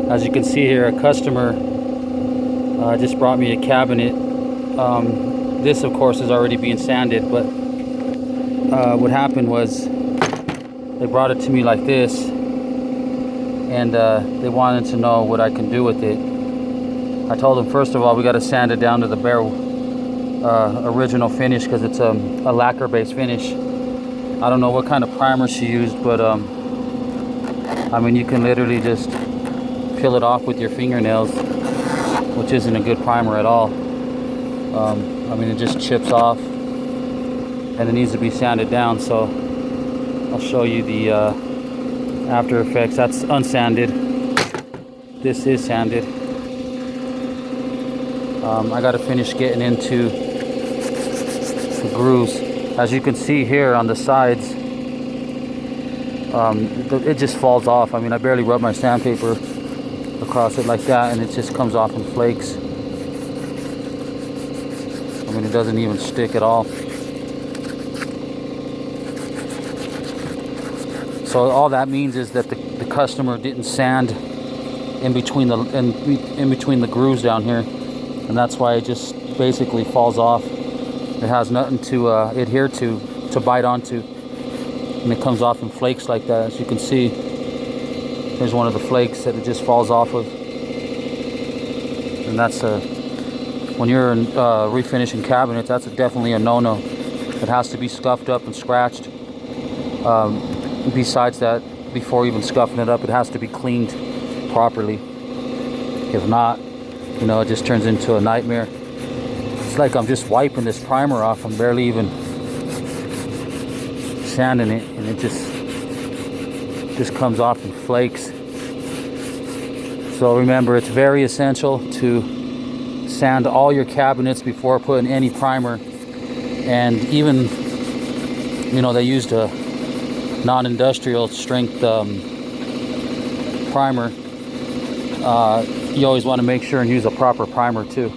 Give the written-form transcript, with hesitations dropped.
As you can see here, a customer just brought me a cabinet. This of course is already being sanded, but what happened was they brought it to me like this, and they wanted to know what I can do with it. I told them, first of all, we got to sand it down to the bare original finish, because it's a lacquer based finish. I don't know what kind of primer she used, but I mean, you can literally just peel it off with your fingernails, which isn't a good primer at all. I mean, it just chips off and it needs to be sanded down. So I'll show you the after effects. That's unsanded. This is sanded. I got to finish getting into the grooves. As you can see here on the sides, it just falls off. I mean, I barely rub my sandpaper across it like that, and it just comes off in flakes. I mean, it doesn't even stick at all. So all that means is that the customer didn't sand in between the grooves down here, and that's why it just basically falls off. It has nothing to adhere to bite onto, and it comes off in flakes like that. As you can see, there's one of the flakes that it just falls off of, and that's when you're refinishing cabinets, that's definitely a no-no. It has to be scuffed up and scratched. Besides that, before even scuffing it up, it has to be cleaned properly. If not, you know, it just turns into a nightmare. It's like I'm just wiping this primer off. I'm barely even sanding it, and it just comes off in flakes. So remember, it's very essential to sand all your cabinets before putting any primer. And even, you know, they used a non-industrial strength primer. You always want to make sure and use a proper primer too.